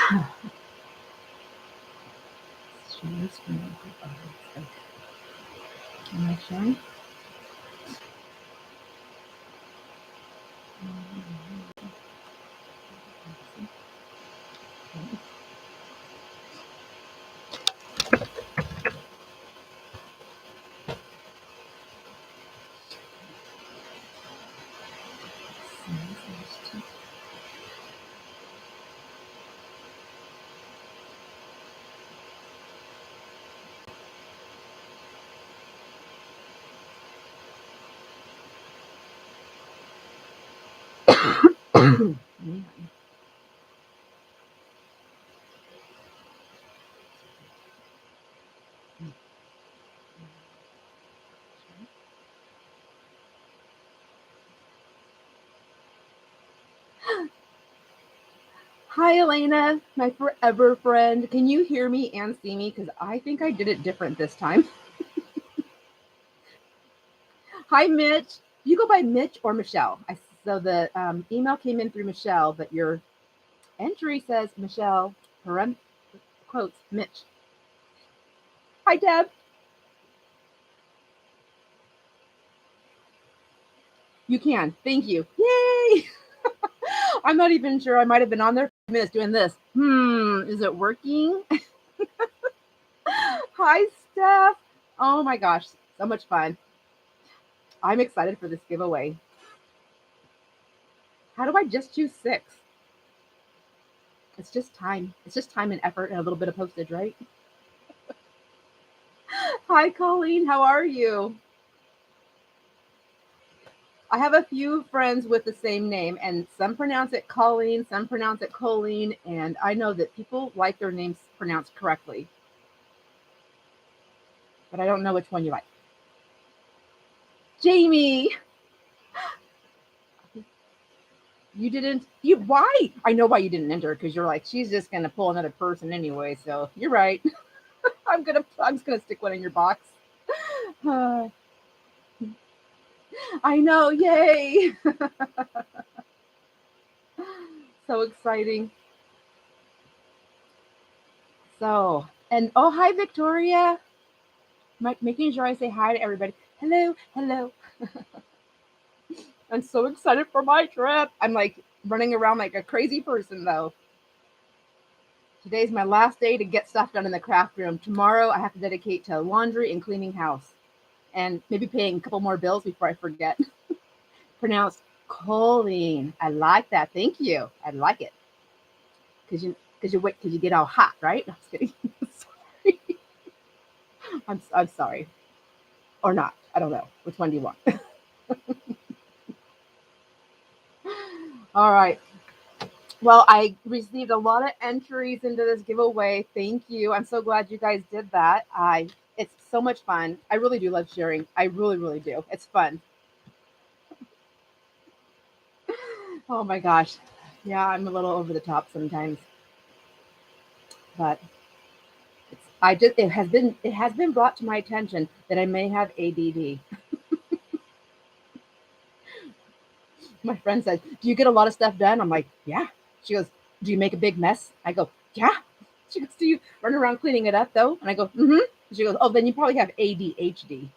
Share screen. Okay. Am I sharing? Hi, Elena, my forever friend. Can you hear me and see me? Because I think I did it different this time. Hi, Mitch. You go by Mitch or Michelle. So the email came in through Michelle, but your entry says Michelle, quotes, Mitch. Hi, Deb. You can. Thank you. Yay! I'm not even sure. I might have been on there for 5 minutes doing this. Is it working? Hi, Steph. Oh my gosh, so much fun. I'm excited for this giveaway. How do I just choose 6? It's just time. It's just time and effort and a little bit of postage, right? Hi, Colleen. How are you? I have a few friends with the same name, and some pronounce it Colleen, some pronounce it Colleen, and I know that people like their names pronounced correctly. But I don't know which one you like. Jamie! You didn't? Why? I know why you didn't enter, because you're like, she's just going to pull another person anyway, so you're right. I'm just gonna stick one in your box. I know, yay! So exciting. So, and oh, hi, Victoria. Making sure I say hi to everybody. Hello, hello. I'm so excited for my trip. I'm like running around like a crazy person though. Today's my last day to get stuff done in the craft room. Tomorrow I have to dedicate to laundry and cleaning house, and maybe paying a couple more bills before I forget. Pronounced choline. I like that. Thank you. I like it. Because you get all hot, right? No, I'm just kidding. Sorry. I'm sorry. Or not. I don't know. Which one do you want? All right. Well, I received a lot of entries into this giveaway. Thank you. I'm so glad you guys did that. It's so much fun. I really do love sharing. I really, really do. It's fun. Oh my gosh. Yeah, I'm a little over the top sometimes. But it has been brought to my attention that I may have ADD. My friend said, "Do you get a lot of stuff done?" I'm like, "Yeah." She goes, "Do you make a big mess?" I go, "Yeah." She goes, "Do you run around cleaning it up though?" And I go, "Mm-hmm." She goes, "Oh, then you probably have ADHD."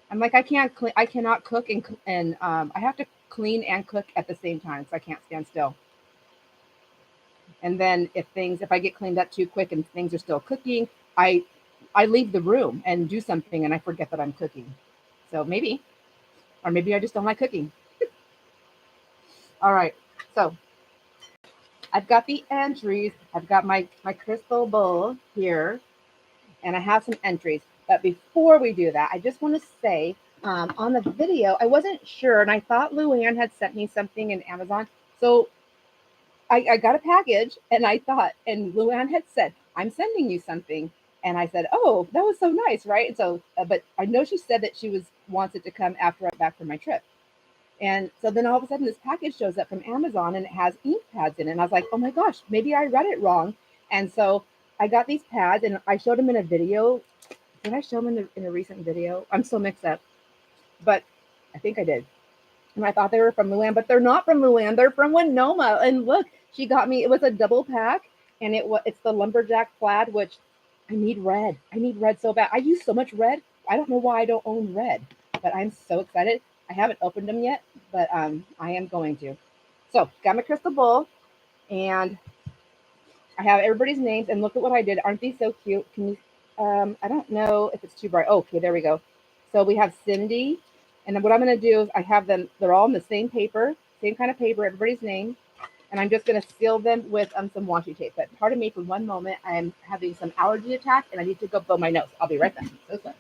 I'm like, I cannot cook and I have to clean and cook at the same time, so I can't stand still. And then if I get cleaned up too quick and things are still cooking, I I leave the room and do something and I forget that I'm cooking. So maybe, or maybe I just don't like cooking. All right. So I've got the entries. I've got my crystal bowl here, and I have some entries. But before we do that, I just want to say on the video, I wasn't sure, and I thought Luann had sent me something in Amazon. So I got a package, and I thought, and Luann had said, "I'm sending you something." And I said, "Oh, that was so nice, right?" And so, but I know she said that she wants it to come after I get back from my trip. And so then all of a sudden, this package shows up from Amazon and it has ink pads in it. And I was like, oh my gosh, maybe I read it wrong. And so I got these pads and I showed them in a video. Did I show them in a recent video? I'm so mixed up, but I think I did. And I thought they were from Luann, but they're not from Luann. They're from Winoma. And look, she got me. It was a double pack, and it's the lumberjack plaid, which I need red. I need red so bad. I use so much red. I don't know why I don't own red, but I'm so excited. I haven't opened them yet, but I am going to. So got my crystal bowl, and I have everybody's names. And look at what I did. Aren't these so cute? Can you? I don't know if it's too bright. Oh, okay, there we go. So we have Cindy, and then what I'm going to do is I have them. They're all in the same paper, same kind of paper. Everybody's name, and I'm just going to seal them with some washi tape. But pardon me for one moment. I'm having some allergy attack, and I need to go blow my nose. I'll be right back. So sorry.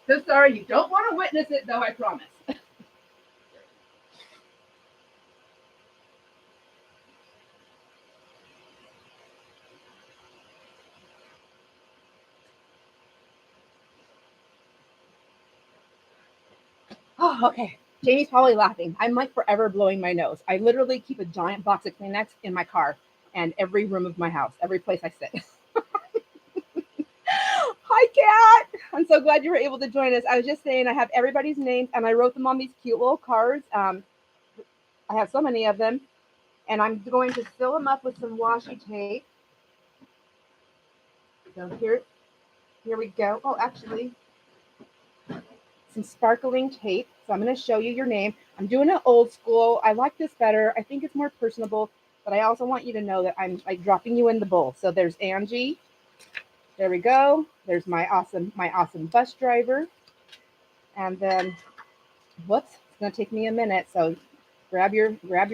So sorry. You don't want to witness it, though. I promise. Oh, okay. Jamie's probably laughing. I'm like forever blowing my nose. I literally keep a giant box of Kleenex in my car and every room of my house, every place I sit. Hi, Kat. I'm so glad you were able to join us. I was just saying I have everybody's names and I wrote them on these cute little cards. I have so many of them, and I'm going to fill them up with some washi tape. So here we go. Oh, actually, some sparkling tape. So I'm going to show you your name. I'm doing it old school. I like this better. I think it's more personable, but I also want you to know that I'm like dropping you in the bowl. So there's Angie. There we go. There's my awesome bus driver. And then, whoops, it's going to take me a minute. So grab your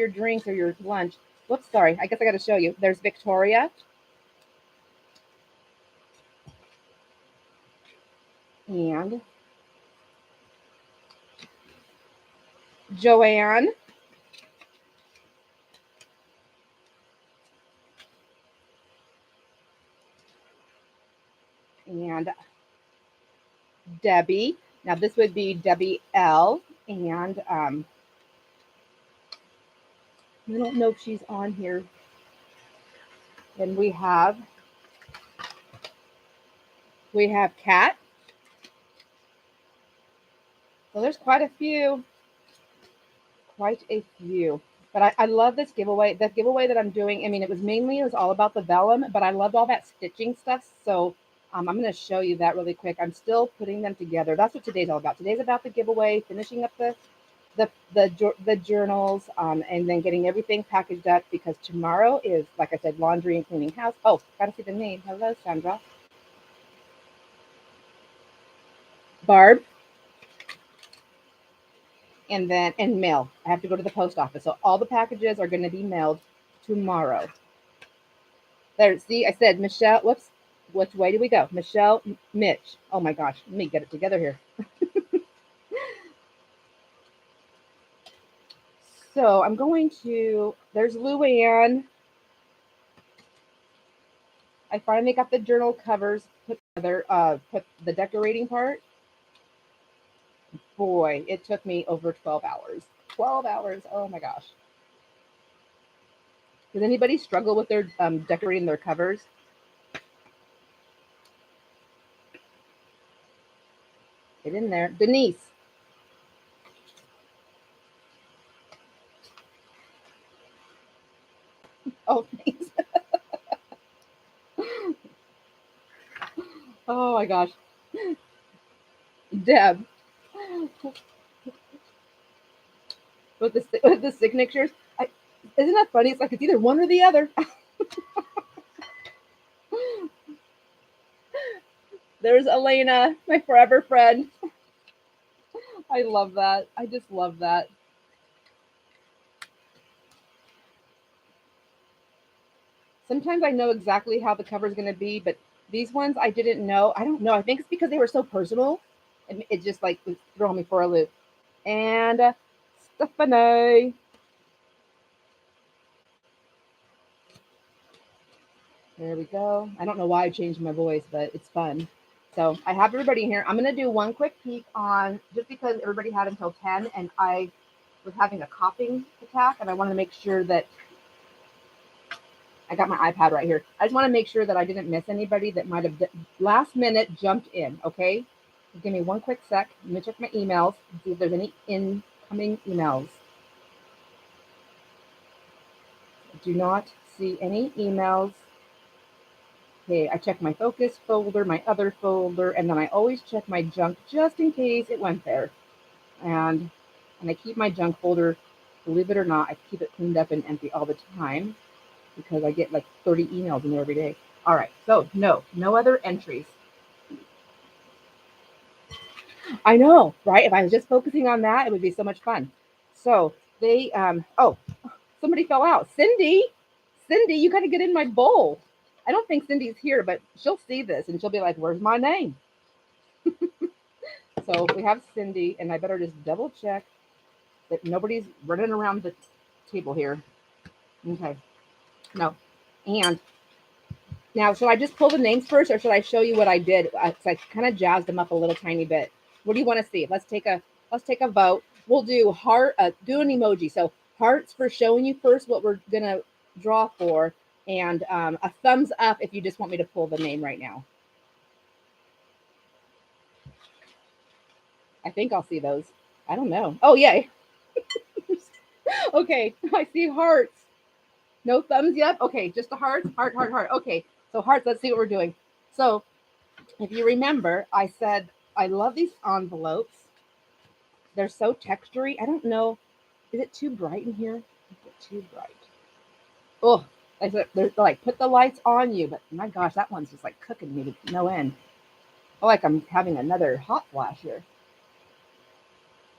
drinks or your lunch. Whoops, sorry. I guess I got to show you. There's Victoria. And Joanne. And Debbie. Now this would be Debbie L. And I don't know if she's on here. Then we have Kat. So there's quite a few. But I love this giveaway. The giveaway that I'm doing, I mean, it was all about the vellum, but I loved all that stitching stuff. So I'm going to show you that really quick. I'm still putting them together. That's what today's all about. Today's about the giveaway, finishing up the journals, and then getting everything packaged up because tomorrow is, like I said, laundry and cleaning house. Oh, gotta see the name. Hello, Sandra. Barb. And mail. I have to go to the post office. So all the packages are going to be mailed tomorrow. There, see, I said Michelle. Whoops. Which way do we go? Michelle, Mitch. Oh my gosh. Let me get it together here. So I'm going to, there's Luann. I finally got the journal covers put together, put the decorating part. Boy, it took me over 12 hours. 12 hours. Oh my gosh. Does anybody struggle with their decorating their covers? Get in there. Denise. Oh, thanks. Oh my gosh. Deb. With the signatures. Isn't that funny? It's like it's either one or the other. There's Elena, my forever friend. I love that. I just love that. Sometimes I know exactly how the cover is going to be, but these ones I didn't know. I don't know. I think it's because they were so personal. It just like was throwing me for a loop. And Stephanie. There we go. I don't know why I changed my voice, but it's fun. So I have everybody here. I'm going to do one quick peek on, just because everybody had until 10 and I was having a coughing attack and I wanted to make sure that I got my iPad right here. I just want to make sure that I didn't miss anybody that might have last minute jumped in. Okay. Give me one quick sec. Let me check my emails and see if there's any Incoming emails. Do not see any emails. Okay, I check my focus folder, my other folder, and then I always check my junk just in case it went there. And I keep my junk folder, believe it or not, I keep it cleaned up and empty all the time because I get like 30 emails in there every day. All right, so no other entries. I know, right? If I was just focusing on that, it would be so much fun. So they, oh, somebody fell out. Cindy, you got to get in my bowl. I don't think Cindy's here, but she'll see this and she'll be like, "Where's my name?" So we have Cindy, and I better just double check that nobody's running around the table here. Okay, no. And now, should I just pull the names first, or should I show you what I did? I kind of jazzed them up a little tiny bit. What do you want to see? Let's take a vote. We'll do heart. Do an emoji. So hearts for showing you first what we're gonna draw for, and a thumbs up if you just want me to pull the name right now. I think I'll see those. I don't know. Oh yeah. Okay, I see hearts. No thumbs yet. Okay, just the hearts. Heart. Okay, so hearts. Let's see what we're doing. So if you remember, I said I love these envelopes. They're so textury. I don't know. Is it too bright in here? Is it too bright? Oh, I said they're like put the lights on you, but my gosh, that one's just like cooking me to no end. I feel like I'm having another hot flash here.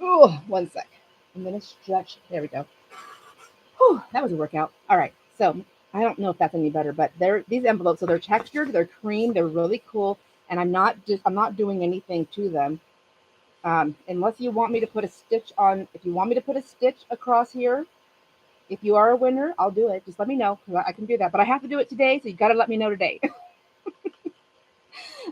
Oh, one sec. I'm gonna stretch. There we go. Whew, that was a workout. All right. So I don't know if that's any better, but they're these envelopes. So they're textured, they're cream, they're really cool, and I'm not doing anything to them. Unless you want me to put a stitch on, if you want me to put a stitch across here, if you are a winner, I'll do it. Just let me know because I can do that. But I have to do it today, so you got to let me know today.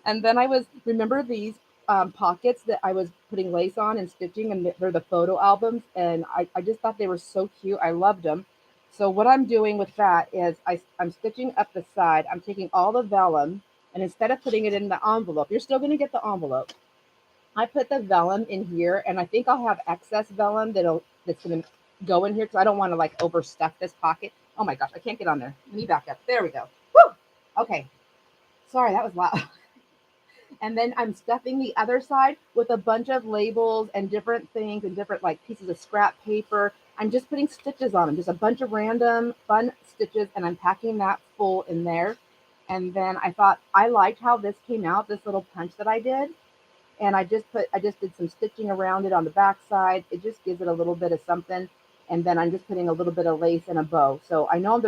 And then remember these pockets that I was putting lace on and stitching, and they're the photo albums. And I just thought they were so cute. I loved them. So what I'm doing with that is I'm stitching up the side. I'm taking all the vellum, and instead of putting it in the envelope, you're still going to get the envelope. I put the vellum in here, and I think I'll have excess vellum that's gonna go in here because I don't want to like overstuff this pocket. Oh my gosh, I can't get on there. Let me back up. There we go. Woo! Okay. Sorry, that was loud. And then I'm stuffing the other side with a bunch of labels and different things and different like pieces of scrap paper. I'm just putting stitches on them, just a bunch of random fun stitches, and I'm packing that full in there. And then I thought I liked how this came out, this little punch that I did. And I just did some stitching around it on the back side. It just gives it a little bit of something. And then I'm just putting a little bit of lace and a bow. So I know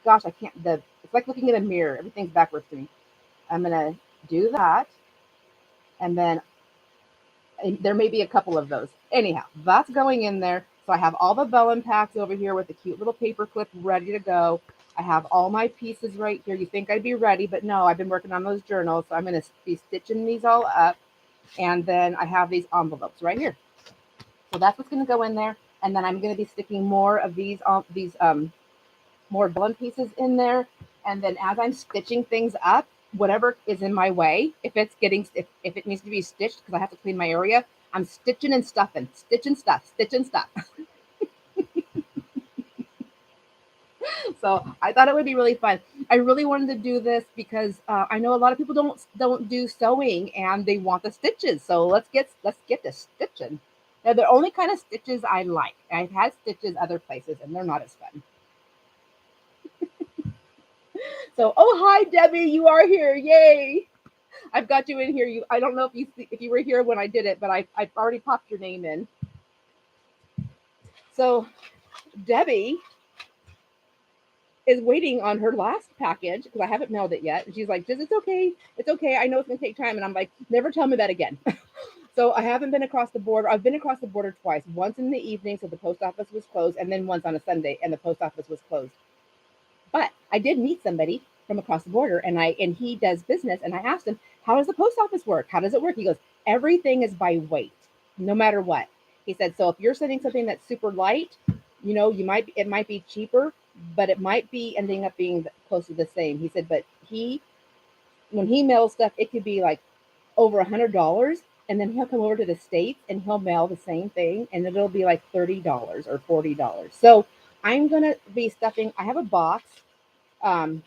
gosh, I can't, it's like looking in a mirror. Everything's backwards to me. I'm going to do that. And then there may be a couple of those. Anyhow, that's going in there. So I have all the vellum packs over here with the cute little paper clip ready to go. I have all my pieces right here. You think I'd be ready, but no, I've been working on those journals. So I'm going to be stitching these all up. And then I have these envelopes right here. So that's what's going to go in there. And then I'm going to be sticking more of these more vellum pieces in there. And then as I'm stitching things up, whatever is in my way, if it needs to be stitched because I have to clean my area, I'm stitching and stuffing, stitch and stuff. So I thought it would be really fun. I really wanted to do this because I know a lot of people don't do sewing and they want the stitches. So let's get to stitching. They're the only kind of stitches I like. I've had stitches other places and they're not as fun. So hi Debbie, you are here! Yay! I've got you in here. I don't know if you were here when I did it, but I've already popped your name in. So Debbie is waiting on her last package because I haven't mailed it yet. And she's like, it's okay. It's okay. I know it's going to take time. And I'm like, never tell me that again. So I haven't been across the border. I've been across the border twice, once in the evening. So the post office was closed, and then once on a Sunday and the post office was closed. But I did meet somebody from across the border and he does business. And I asked him, how does the post office work? How does it work? He goes, everything is by weight, no matter what. He said, so if you're sending something that's super light, it might be cheaper, but it might be ending up being close to the same. He said, but when he mails stuff, it could be like over $100, and then he'll come over to the States and he'll mail the same thing, and it'll be like $30 or $40. So I'm gonna be stuffing. I have a box, um,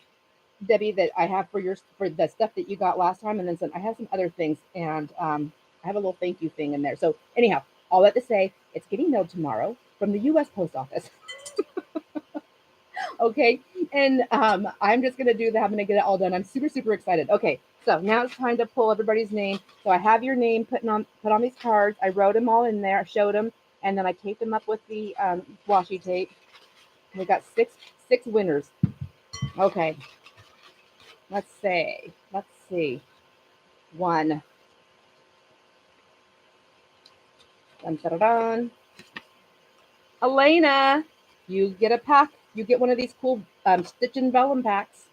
Debbie, that I have for your for the stuff that you got last time, and then some. I have some other things, and I have a little thank you thing in there. So anyhow, all that to say, it's getting mailed tomorrow from the U.S. Post Office. Okay, and I'm just gonna do that. I'm gonna get it all done. I'm super super excited. Okay, so now it's time to pull everybody's name. So I have your name put on these cards. I wrote them all in there. I showed them, and then I taped them up with the washi tape. We got six winners. Okay, let's see. One. Dun, dun, dun, dun. Elena, you get a pack. You get one of these cool stitch and vellum packs.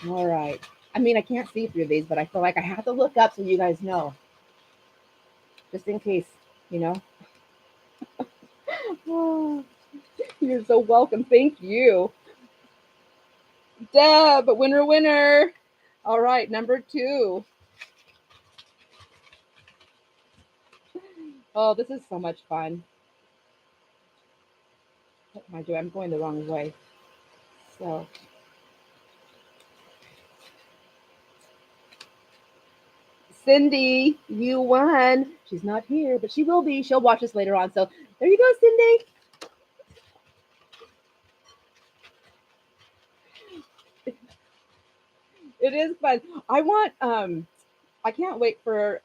All right. I mean, I can't see through these, but I feel like I have to look up so you guys know, just in case, you know. Oh, you're so welcome. Thank you. Deb, winner, winner. All right, number 2. Oh, this is so much fun. What am I doing? I'm going the wrong way. So, Cindy, you won. She's not here, but she will be. She'll watch us later on. So, there you go, Cindy. It is fun. I can't wait for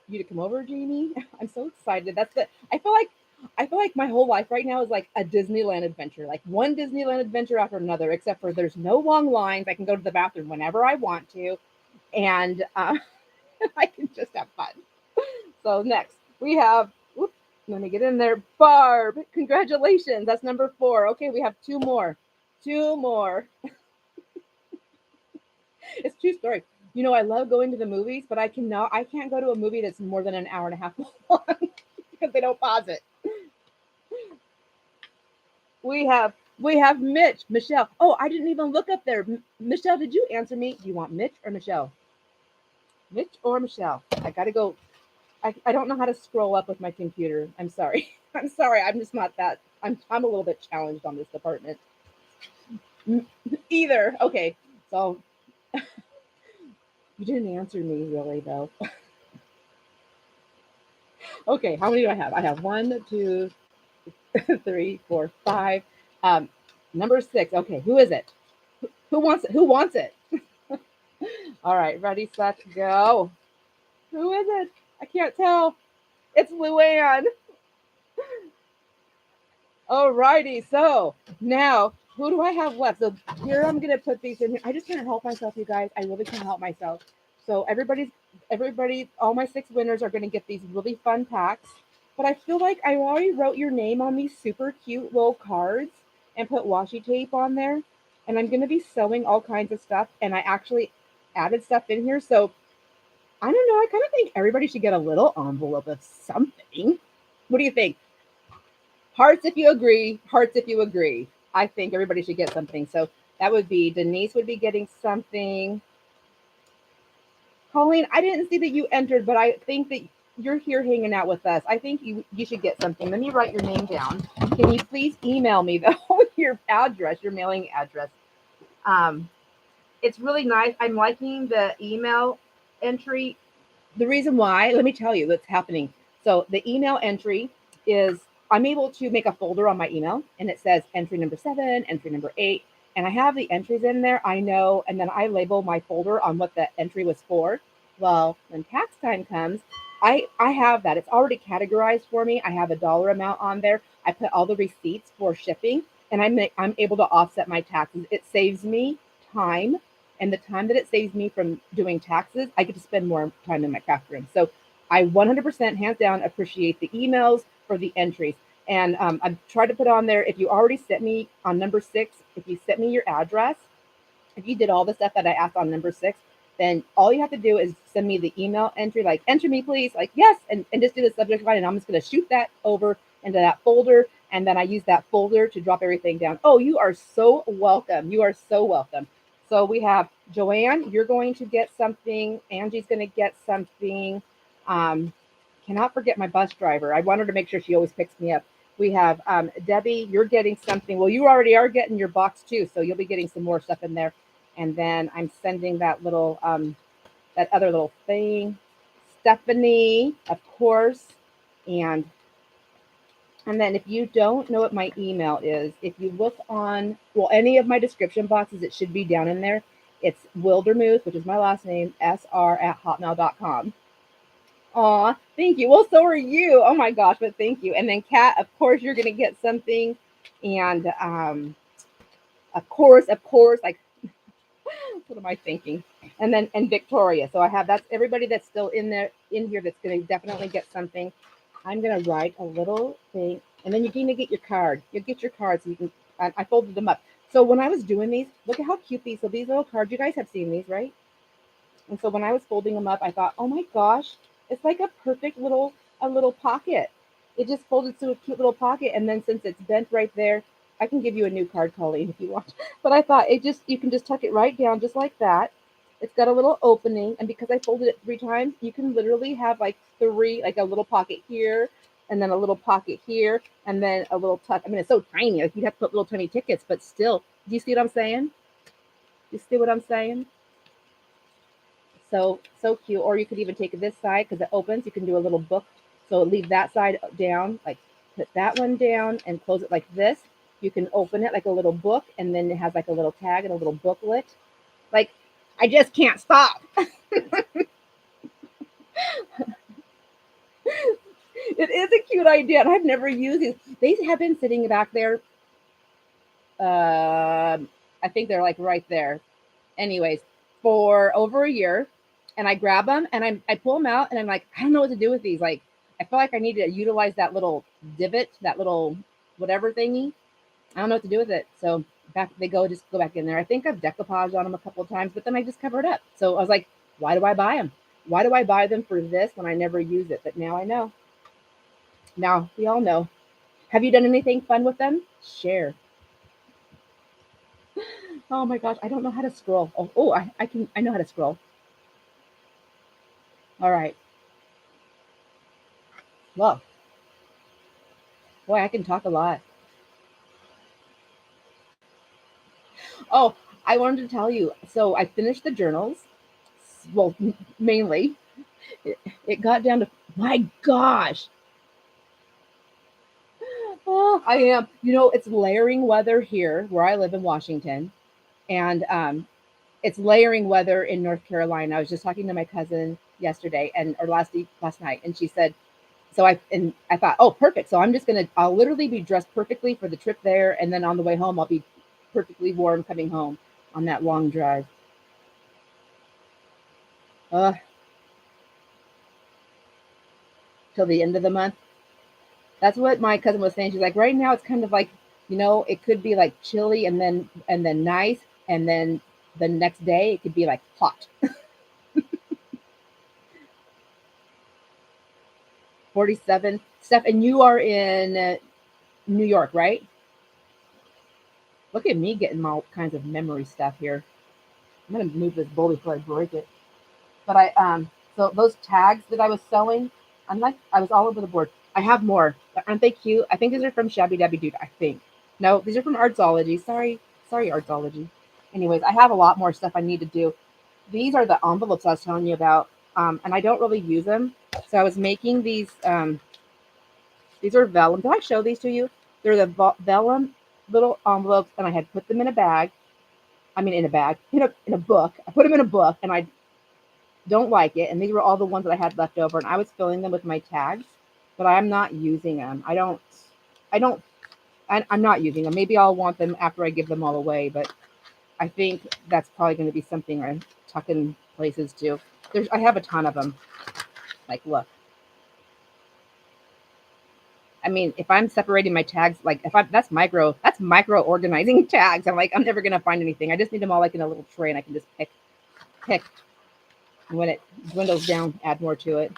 you to come over, Jamie. I'm so excited. I feel like my whole life right now is like a Disneyland adventure, like one Disneyland adventure after another. Except for there's no long lines. I can go to the bathroom whenever I want to, and I can just have fun. So next we have. Whoop, let me get in there. Barb, congratulations. That's number 4. Okay, we have two more. Two more. It's a true story. You know, I love going to the movies, but I can't go to a movie that's more than an hour and a half long because they don't pause it. We have Mitch, Michelle. Oh, I didn't even look up there. Michelle, did you answer me? Do you want Mitch or Michelle? Mitch or Michelle? I gotta go. I don't know how to scroll up with my computer. I'm sorry. I'm sorry. I'm just not that. I'm a little bit challenged on this department. Either. Okay. So you didn't answer me really though. Okay, how many do I have? I have one, two, 3, 4, 5. Um, number 6. Okay, who is it? Who wants it? Who wants it? All right, ready, set, go. Who is it? I can't tell. It's Luann. All righty. So now, who do I have left? So here I'm gonna put these in here. I just can't help myself, you guys. I really can't help myself. So everybody, all my 6 winners are gonna get these really fun packs. But I feel like I already wrote your name on these super cute little cards and put washi tape on there. And I'm gonna be sewing all kinds of stuff. And I actually added stuff in here. So I don't know. I kind of think everybody should get a little envelope of something. What do you think? Hearts if you agree. Hearts if you agree. I think everybody should get something. So that would be Denise would be getting something. Colleen, I didn't see that you entered, but I think that you're here hanging out with us. I think you should get something. Let me write your name down. Can you please email me though your address, your mailing address? Um, it's really nice. I'm liking the email entry. The reason why, let me tell you what's happening. So the email entry is I'm able to make a folder on my email and it says entry number 7, entry number 8, and I have the entries in there. I know, and then I label my folder on what the entry was for. Well, when tax time comes, I have that. It's already categorized for me. I have a dollar amount on there. I put all the receipts for shipping, and I'm able to offset my taxes. It saves me time, and the time that it saves me from doing taxes, I get to spend more time in my craft room. So I 100% hands down appreciate the emails for the entries. And I've tried to put on there, if you already sent me on number 6, if you sent me your address, if you did all the stuff that I asked on number 6, then all you have to do is send me the email entry, like enter me please, like yes, and just do the subject line, and I'm just going to shoot that over into that folder, and then I use that folder to drop everything down. Oh, you are so welcome. You are so welcome. So we have Joanne, you're going to get something. Angie's going to get something. Cannot forget my bus driver. I want her to make sure she always picks me up. We have Debbie, you're getting something. Well, you already are getting your box too, so you'll be getting some more stuff in there. And then I'm sending that other little thing. Stephanie, of course. And and then if you don't know what my email is, if you look on, well, any of my description boxes, it should be down in there. It's Wildermuth, which is my last name, sr@hotmail.com. Aw, thank you. Well, so are you. Oh my gosh, but thank you. And then Kat, of course, you're gonna get something. And of course, like what am I thinking? And then and Victoria. So I have that's everybody that's still in there in here that's gonna definitely get something. I'm gonna write a little thing, and then you're gonna get your card. You'll get your card so you can. I folded them up. So when I was doing these, look at how cute these. So these little cards, you guys have seen these, right? And so when I was folding them up, I thought, oh my gosh, it's like a perfect little pocket. It just folded to a cute little pocket, and then since it's bent right there, I can give you a new card, Colleen, if you want. But I thought it just you can just tuck it right down just like that. It's got a little opening, and because I folded it 3 times, you can literally have like three, like a little pocket here, and then a little pocket here, and then a little tuck. I mean, it's so tiny, like you'd have to put little tiny tickets, but still, do you see what I'm saying? You see what I'm saying? So cute. Or you could even take this side because it opens. You can do a little book. So leave that side down, like put that one down and close it like this. You can open it like a little book, and then it has like a little tag and a little booklet. Like I just can't stop. It is a cute idea, and I've never used these. They have been sitting back there. I think they're like right there. Anyways, for over a year, and I grab them and I pull them out, and I'm like, I don't know what to do with these. Like, I feel like I need to utilize that little divot, that little whatever thingy. I don't know what to do with it. So back they go, just go back in there. I think I've decoupaged on them a couple of times, but then I just cover it up. So I was like, why do I buy them? Why do I buy them for this when I never use it? But now I know. Now we all know. Have you done anything fun with them? Share. Oh my gosh, I don't know how to scroll. I can. I know how to scroll. All right. Well, boy, I can talk a lot. Oh, I wanted to tell you. So I finished the journals. Well, mainly, it got down to my gosh. Oh, I am. You know, it's layering weather here where I live in Washington, and it's layering weather in North Carolina. I was just talking to my cousin yesterday and or last night, and she said, I thought, oh, perfect. So I'll literally be dressed perfectly for the trip there, and then on the way home, I'll be perfectly warm coming home on that long drive. Uh, till the end of the month. That's what my cousin was saying. She's like, right now it's kind of like, it could be like chilly and then nice, and then the next day it could be like hot. 47 Steph, and you are in New York, right? Look at me getting all kinds of memory stuff here. I'm gonna move this bowl before I break it. But so those tags that I was sewing, I was all over the board. I have more. Aren't they cute? I think these are from Shabby Dabby Dude. I think. No, these are from Artsology. Sorry, Artsology. Anyways, I have a lot more stuff I need to do. These are the envelopes I was telling you about, and I don't really use them. So I was making these. These are vellum. Did I show these to you? They're the vellum little envelopes, and I had put them in a bag. I mean, in a bag, in a book. I put them in a book, and I don't like it. And these were all the ones that I had left over, and I was filling them with my tags, but I'm not using them. I don't, I'm not using them. Maybe I'll want them after I give them all away, but I think that's probably going to be something I tuck in places too. I have a ton of them. Like, look. I mean, if I'm separating my tags, like if I that's micro organizing tags. I'm like, I'm never gonna find anything. I just need them all like in a little tray, and I can just pick. And when it dwindles down, add more to it.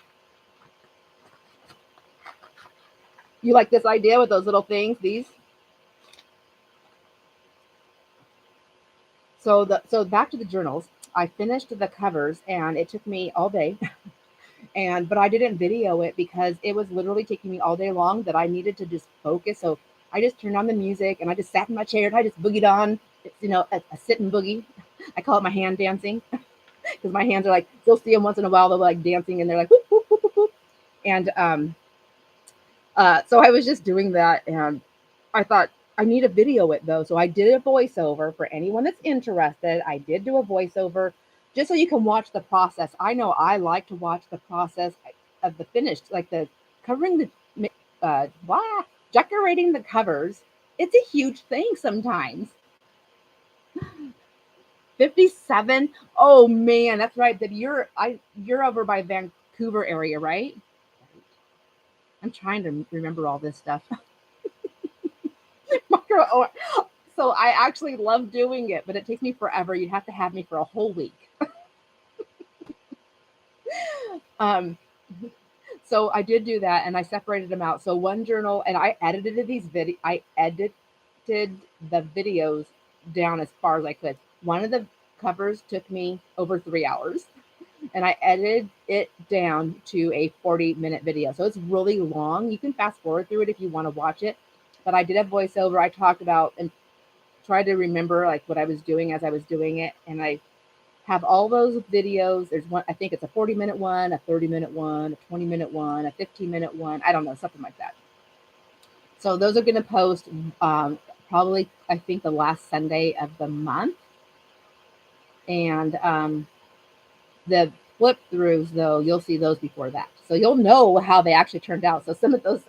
You like this idea with those little things? These. So back to the journals. I finished the covers, and it took me all day. But I didn't video it because it was literally taking me all day long that I needed to just focus. So I just turned on the music and I just sat in my chair and I just boogied on. It's, a sit and boogie. I call it my hand dancing because my hands are like, you'll see them once in a while, they're like dancing and they're like, whoop, whoop, whoop, whoop, whoop. And so I was just doing that, and I thought I need to video it though. So I did a voiceover for anyone that's interested. I did do a voiceover just so you can watch the process. I know I like to watch the process of the finished, like the covering blah, decorating the covers. It's a huge thing sometimes. 57. Oh man, that's right. That you're over by Vancouver area, right? I'm trying to remember all this stuff. So I actually love doing it, but it takes me forever. You'd have to have me for a whole week. Um, so I did do that, and I separated them out. So one journal, and I edited the videos down as far as I could. One of the covers took me over 3 hours, and I edited it down to a 40-minute video. So it's really long. You can fast forward through it if you want to watch it. But I did a voiceover. I talked about and tried to remember like what I was doing as I was doing it. And I have all those videos. There's one, I think it's a 40-minute one, a 30-minute one, a 20-minute one, a 15-minute one. I don't know, something like that. So those are going to post probably, I think, the last Sunday of the month. And the flip throughs, though, you'll see those before that. So you'll know how they actually turned out. So some of those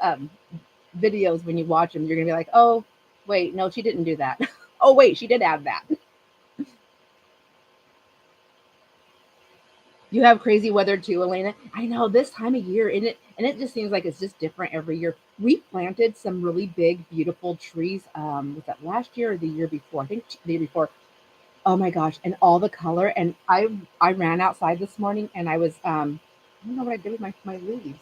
videos, when you watch them, you're going to be like, oh, wait, no, she didn't do that. Oh, wait, she did add that. You have crazy weather too, Elena. I know this time of year, and it just seems like it's just different every year. We planted some really big, beautiful trees. Was that last year or the year before? I think the year before. Oh my gosh, and all the color. And I ran outside this morning and I was I don't know what I did with my leaves.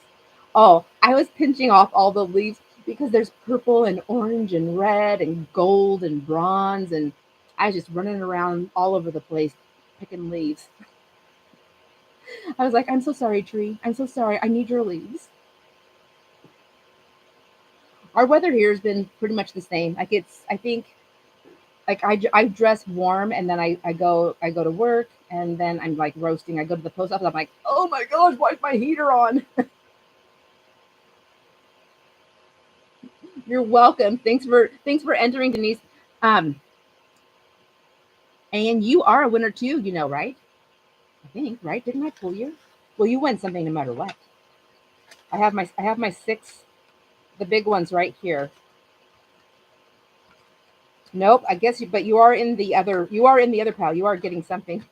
Oh, I was pinching off all the leaves because there's purple and orange and red and gold and bronze, and I was just running around all over the place picking leaves. I was like, I'm so sorry, tree. I'm so sorry. I need your leaves. Our weather here has been pretty much the same. Like I think, like I dress warm and then I go to work and then I'm like roasting. I go to the post office. I'm like, oh my gosh, why is my heater on? You're welcome. Thanks for entering, Denise. Um, and you are a winner too, right? I think, right? Didn't I pull you? Well, you win something no matter what. I have my six, the big ones right here. Nope, I guess but you are in the other pile. You are getting something.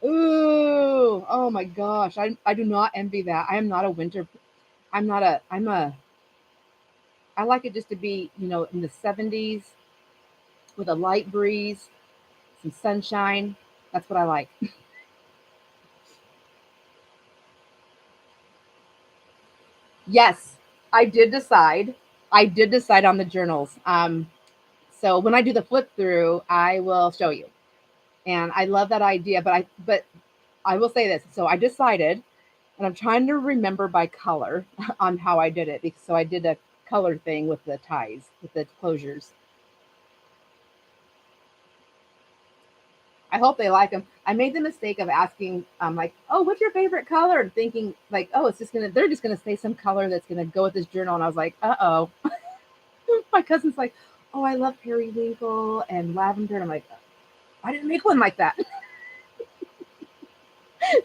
Ooh, oh my gosh. I do not envy that. I am not a winter. I like it just to be, in the 70s with a light breeze, some sunshine. That's what I like. Yes, I did decide. I did decide on the journals. So when I do the flip through, I will show you. And I love that idea, but I will say this. So I decided, and I'm trying to remember by color on how I did it. Because so I did a color thing with the ties, with the closures. I hope they like them. I made the mistake of asking, like, oh, what's your favorite color? And thinking like, oh, they're just gonna say some color that's gonna go with this journal. And I was like, oh. My cousin's like, oh, I love periwinkle and lavender. And I'm like, I didn't make one like that.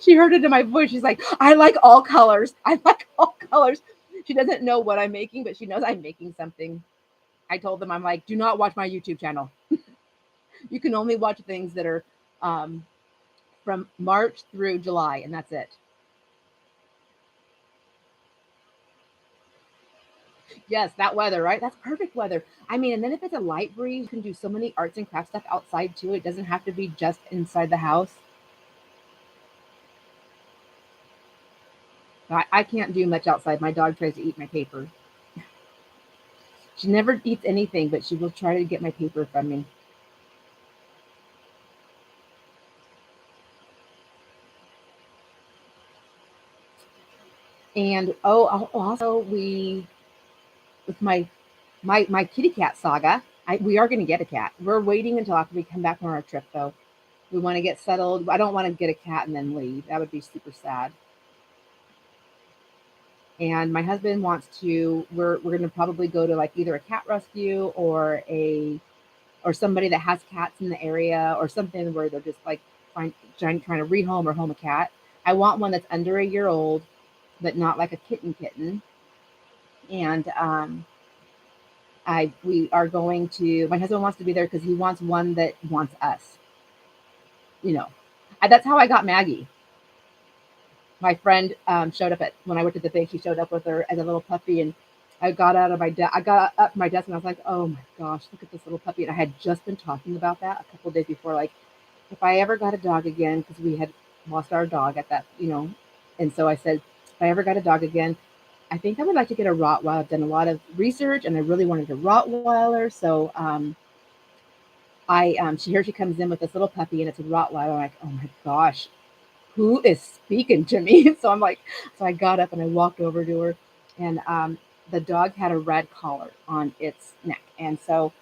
She heard it in my voice. She's like, I like all colors. I like all colors. She doesn't know what I'm making, but she knows I'm making something. I told them, I'm like, do not watch my YouTube channel. You can only watch things that are um, from March through July, and that's it. Yes, that weather, right? That's perfect weather. I mean, and then if it's a light breeze, you can do so many arts and crafts stuff outside too. It doesn't have to be just inside the house. I can't do much outside. My dog tries to eat my paper. She never eats anything, but she will try to get my paper from me. And also we with my kitty cat saga. We are going to get a cat. We're waiting until after we come back from our trip, though. We want to get settled. I don't want to get a cat and then leave. That would be super sad. And my husband wants to. We're going to probably go to like either a cat rescue or somebody that has cats in the area or something where they're just like trying to rehome or home a cat. I want one that's under a year old, but not like a kitten. And I we are going to. My husband wants to be there because he wants one that wants us. You know, that's how I got Maggie. My friend showed up at when I worked at the bank. She showed up with her as a little puppy, and I got up from my desk, and I was like, "Oh my gosh, look at this little puppy!" And I had just been talking about that a couple of days before, like if I ever got a dog again, because we had lost our dog at that. And so I said, if I ever got a dog again, I think I would like to get a Rottweiler. I've done a lot of research, and I really wanted a Rottweiler. So here she comes in with this little puppy, and it's a Rottweiler. I'm like, oh my gosh, who is speaking to me? So I got up and I walked over to her, and the dog had a red collar on its neck, and so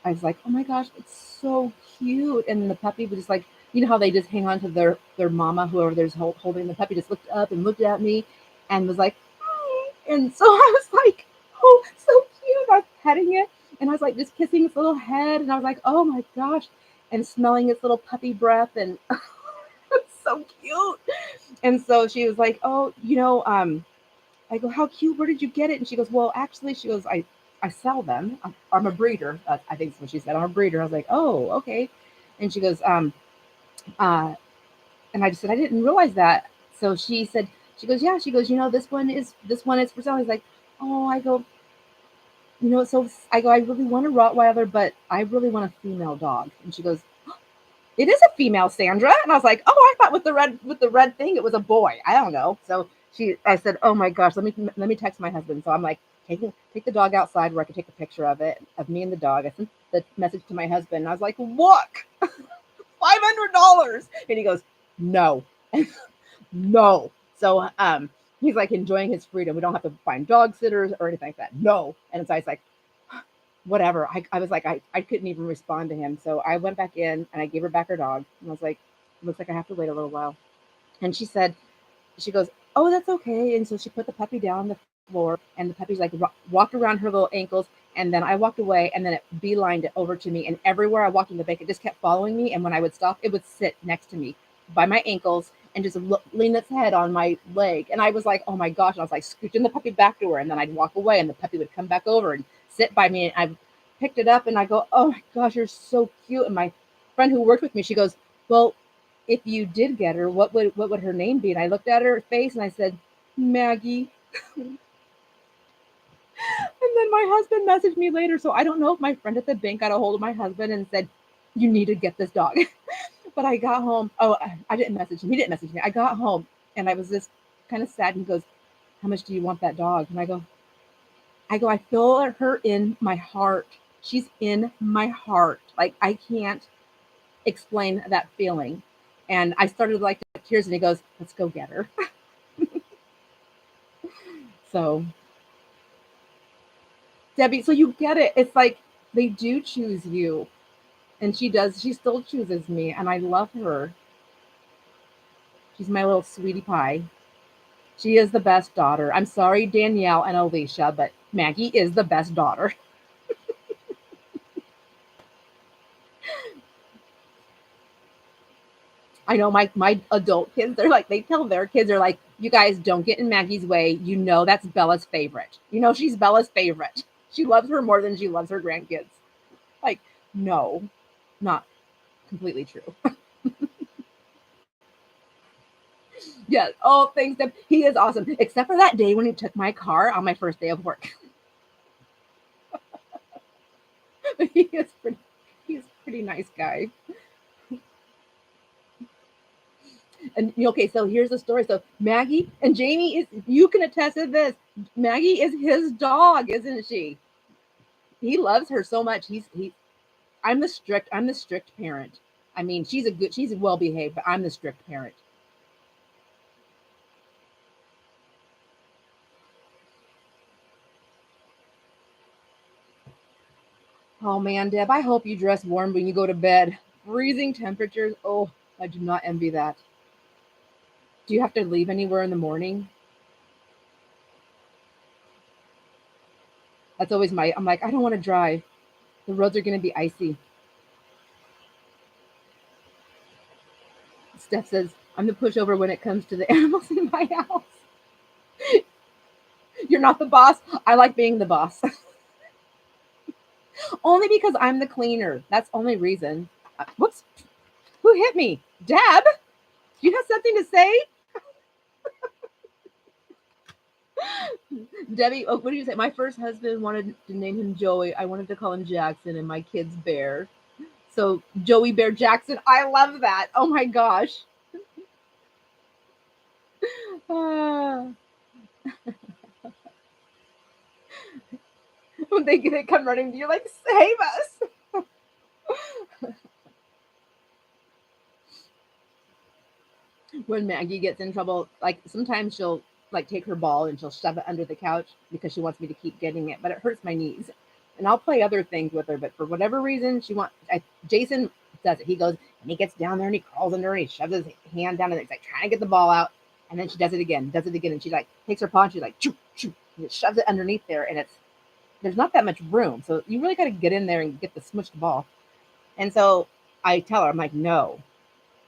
I was like, oh my gosh, it's so cute. And the puppy was just like, you know how they just hang on to their mama, whoever there's holding the puppy, just looked up and looked at me and was like, "Hi." And so I was like, oh, so cute. I was petting it and I was like just kissing its little head, and I was like, oh my gosh, and smelling its little puppy breath, and it's so cute. And so she was like, oh, I go, how cute, where did you get it? And she goes, well, actually, she goes, I sell them. I'm a breeder. I think that's what she said. I'm a breeder. I was like, oh, okay. And she goes, uh, and I just said, I didn't realize that. So she goes, yeah. She goes, this one is for sale. I was like, oh, I go, so I go, I really want a Rottweiler, but I really want a female dog. And she goes, it is a female, Sandra. And I was like, oh, I thought with the red thing it was a boy. I don't know. So I said, oh my gosh, let me text my husband. So I'm like, take the dog outside where I can take a picture of me and the dog. I sent the message to my husband. And I was like, look, $500. And he goes, no, no. So he's like enjoying his freedom. We don't have to find dog sitters or anything like that. No. And so I was like, whatever. I was like, I couldn't even respond to him. So I went back in and I gave her back her dog. And I was like, looks like I have to wait a little while. And she goes, oh, that's okay. And so she put the puppy down on the floor, and the puppy's like walked around her little ankles. And then I walked away, and then it beelined it over to me. And everywhere I walked in the bank, it just kept following me. And when I would stop, it would sit next to me by my ankles and just lean its head on my leg. And I was like, oh my gosh. And I was like scooching the puppy back to her. And then I'd walk away, and the puppy would come back over and sit by me. And I picked it up, and I go, oh my gosh, you're so cute. And my friend who worked with me, she goes, well, if you did get her, what would her name be? And I looked at her face and I said, Maggie. And then my husband messaged me later. So I don't know if my friend at the bank got a hold of my husband and said, you need to get this dog. But I got home. Oh, I didn't message him. He didn't message me. I got home and I was just kind of sad. He goes, how much do you want that dog? And I feel her in my heart. She's in my heart. Like I can't explain that feeling. And I started like tears, and he goes, let's go get her. So Debbie, so you get it. It's like they do choose you. And she does. She still chooses me. And I love her. She's my little sweetie pie. She is the best daughter. I'm sorry, Danielle and Alicia, but Maggie is the best daughter. I know my adult kids, they tell their kids, they're like, you guys don't get in Maggie's way. That's Bella's favorite. She's Bella's favorite. She loves her more than she loves her grandkids. Like, no, not completely true. Yes. Oh, thanks, Deb. He is awesome. Except for that day when he took my car on my first day of work. he is pretty. He's a pretty nice guy. And okay, so here's the story. So Maggie and Jamie is. You can attest to this. Maggie is his dog, isn't she? He loves her so much. He. I'm the strict parent. I mean, she's well behaved, but I'm the strict parent. Oh man, Deb, I hope you dress warm when you go to bed. Freezing temperatures. Oh, I do not envy that. Do you have to leave anywhere in the morning? That's always I'm like, I don't want to drive. The roads are going to be icy. Steph says, I'm the pushover when it comes to the animals in my house. You're not the boss. I like being the boss. Only because I'm the cleaner. That's the only reason. Whoops. Who hit me? Deb? You have something to say? Debbie, oh, what do you say? My first husband wanted to name him Joey. I wanted to call him Jackson, and my kid's Bear. So Joey Bear Jackson. I love that. Oh my gosh. Ah. When they come running, you're like, save us. When Maggie gets in trouble, like sometimes she'll like take her ball and she'll shove it under the couch because she wants me to keep getting it, but it hurts my knees. And I'll play other things with her, but for whatever reason, Jason does it. He goes and he gets down there and he crawls under and he shoves his hand down and he's like trying to get the ball out. And then she does it again, and she like takes her paw and she's like choo choo and it shoves it underneath there, and there's not that much room, so you really got to get in there and get the smushed ball. And so I tell her, I'm like, no,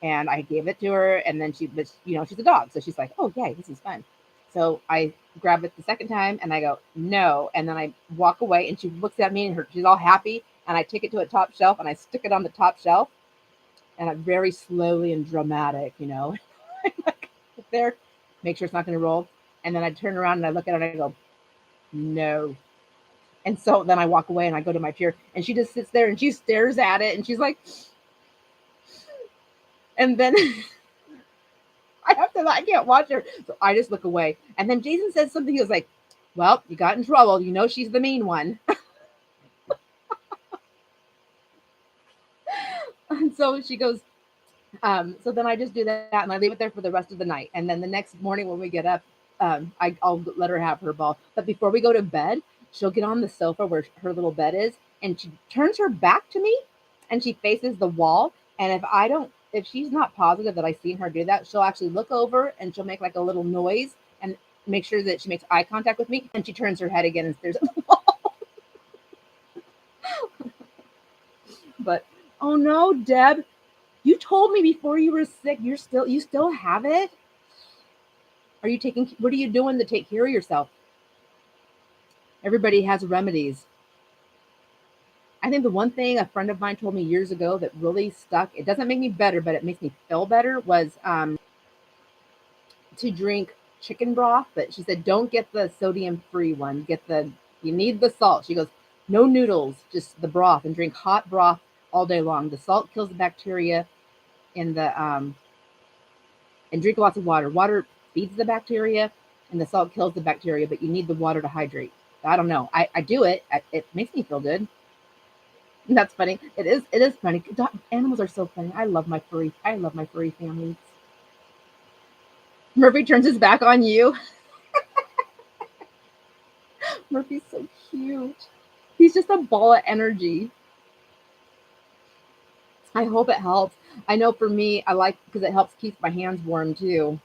and I gave it to her, and then she's a dog, so she's like, oh yay, this is fun. So I grab it the second time, and I go no, and then I walk away, and she looks at me, and she's all happy, and I take it to a top shelf, and I stick it on the top shelf, and I'm very slowly and dramatic, like there, make sure it's not going to roll, and then I turn around and I look at it and I go no, and so then I walk away and I go to my chair, and she just sits there and she stares at it, and she's like, and then I can't watch her. So I just look away. And then Jason says something. He was like, well, you got in trouble. You know, she's the mean one. And so she goes, so then I just do that and I leave it there for the rest of the night. And then the next morning when we get up, I'll let her have her ball. But before we go to bed, she'll get on the sofa where her little bed is, and she turns her back to me and she faces the wall. And if she's not positive that I've seen her do that, she'll actually look over and she'll make like a little noise and make sure that she makes eye contact with me. And she turns her head again and stares at the wall. But oh no, Deb, you told me before you were sick, you still have it? What are you doing to take care of yourself? Everybody has remedies. I think the one thing a friend of mine told me years ago that really stuck, it doesn't make me better, but it makes me feel better, was to drink chicken broth. But she said, don't get the sodium free one. You need the salt. She goes, no noodles, just the broth, and drink hot broth all day long. The salt kills the bacteria in and drink lots of water. Water feeds the bacteria and the salt kills the bacteria, but you need the water to hydrate. I don't know. I do it. It makes me feel good. That's funny. It is funny. Animals are so funny. I love my furry family. Murphy turns his back on you. Murphy's so cute. He's just a ball of energy. I hope it helps. I know for me, I like because it helps keep my hands warm too.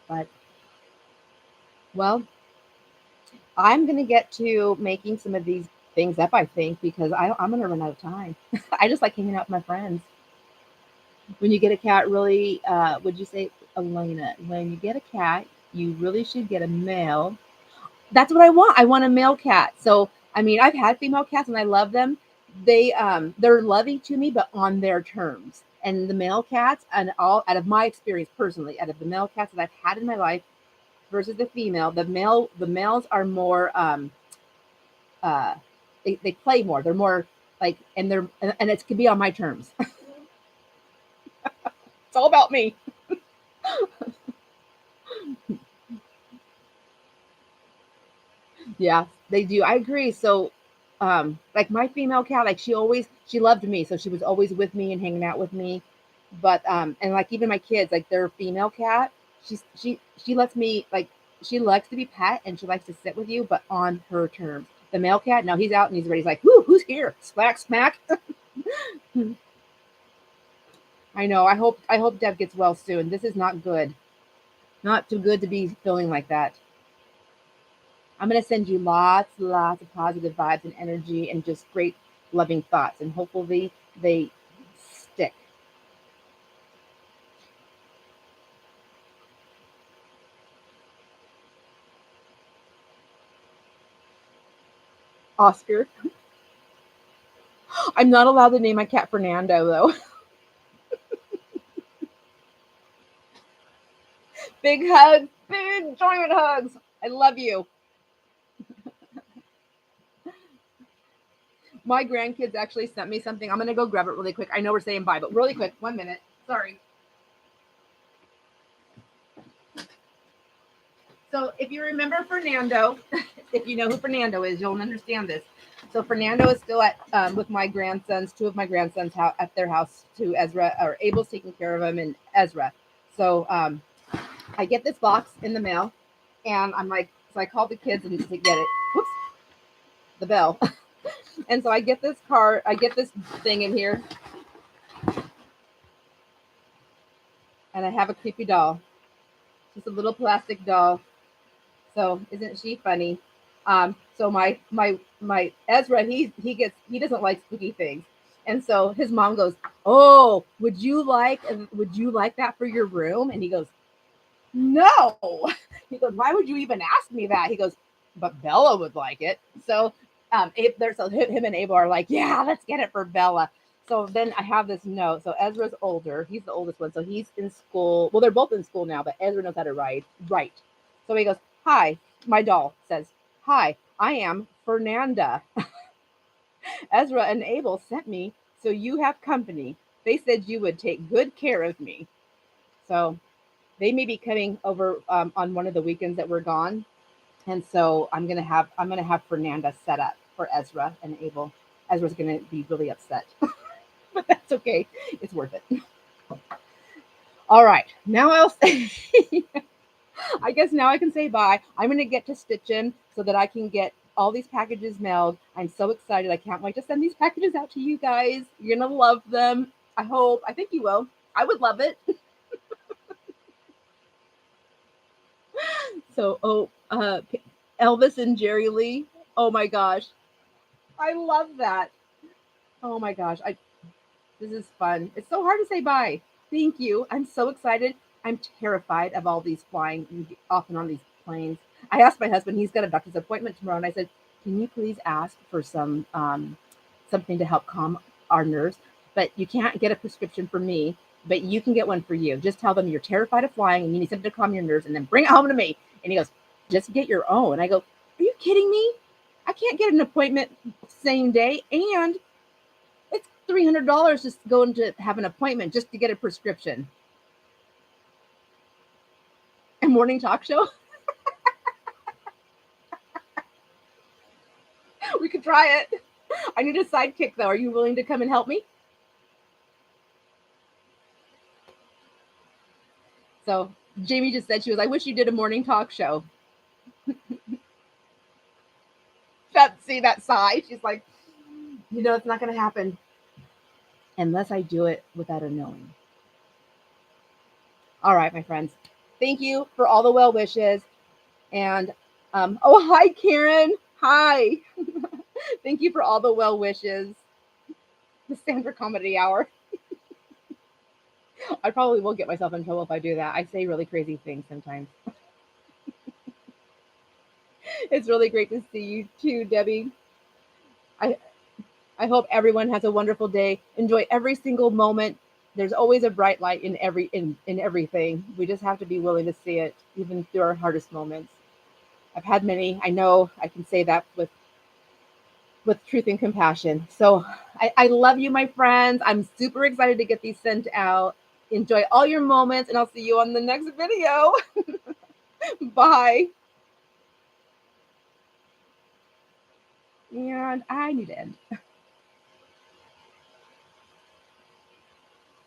But well, I'm gonna get to making some of these things up. I think because I'm gonna run out of time. I just like hanging out with my friends. When you get a cat, really, would you say, Elena? When you get a cat, you really should get a male. That's what I want. I want a male cat. So I mean, I've had female cats and I love them. They're loving to me, but on their terms. And the male cats, and all out of my experience personally, out of the male cats that I've had in my life versus the males are more uh they play more. They're more like and it can be on my terms. It's all about me. Yeah, they do. I agree. So, like my female cat, like she loved me, so she was always with me and hanging out with me. But and like even my kids, like their female cat, She lets me like she likes to be pet and she likes to sit with you, but on her terms. The male cat, no, he's out and he's ready. He's like, whoo, who's here? Smack, smack. I know. I hope Deb gets well soon. This is not good. Not too good to be feeling like that. I'm gonna send you lots of positive vibes and energy and just great loving thoughts, and hopefully they stick. Oscar, I'm not allowed to name my cat Fernando though. Big hugs, big joint hugs. I love you. My grandkids actually sent me something. I'm gonna go grab it really quick. I know we're saying bye, but really quick, 1 minute. Sorry. So if you remember Fernando, if you know who Fernando is, you'll understand this. So Fernando is still at with my grandsons, two of my grandsons at their house. To Ezra, or Abel's taking care of him, and Ezra. So I get this box in the mail, and I'm like, so I called the kids and to get it. Whoops, the bell. And so I get this card, I get this thing in here, and I have a creepy doll, just a little plastic doll. So isn't she funny? So my Ezra, he doesn't like spooky things, and so his mom goes, "Oh, would you like that for your room?" And he goes, "No." He goes, "Why would you even ask me that?" He goes, "But Bella would like it." So so him and Abel are like, "Yeah, let's get it for Bella." So then I have this note. So Ezra's older; he's the oldest one, so he's in school. Well, they're both in school now, but Ezra knows how to write. Right. So he goes, "Hi." My doll says, "Hi, I am Fernanda. Ezra and Abel sent me so you have company. They said you would take good care of me." So they may be coming over on one of the weekends that we're gone, and so I'm gonna have Fernanda set up for Ezra and Abel. Ezra's gonna be really upset, but that's okay. It's worth it. All right, now I'll say. I guess now I can say bye. I'm gonna get to stitching so that I can get all these packages mailed. I'm so excited. I can't wait to send these packages out to you guys. You're gonna love them. I hope. I think you will. I would love it. So, Elvis and Jerry Lee. Oh my gosh, I love that. Oh my gosh, this is fun. It's so hard to say bye. Thank you. I'm so excited. I'm terrified of all these flying off and on these planes. I asked my husband, he's got a doctor's appointment tomorrow, and I said, "Can you please ask for something to help calm our nerves? But you can't get a prescription for me, but you can get one for you. Just tell them you're terrified of flying and you need something to calm your nerves, and then bring it home to me." And he goes, "Just get your own." And I go, "Are you kidding me? I can't get an appointment same day, and it's $300 just going to have an appointment just to get a prescription." A morning talk show. We could try it. I need a sidekick though. Are you willing to come and help me? So Jamie just said, she was, "I wish you did a morning talk show." See that sigh? She's like, it's not going to happen unless I do it without her knowing. All right, my friends. Thank you for all the well wishes. And oh, hi, Karen. Hi. Thank you for all the well wishes. The Sandra Comedy Hour. I probably will get myself in trouble if I do that. I say really crazy things sometimes. It's really great to see you too, Debbie. I I hope everyone has a wonderful day. Enjoy every single moment. There's always a bright light in everything. We just have to be willing to see it, even through our hardest moments. I've had many. I know I can say that with truth and compassion. So I love you, my friends. I'm super excited to get these sent out. Enjoy all your moments, and I'll see you on the next video. Bye. And I need to end.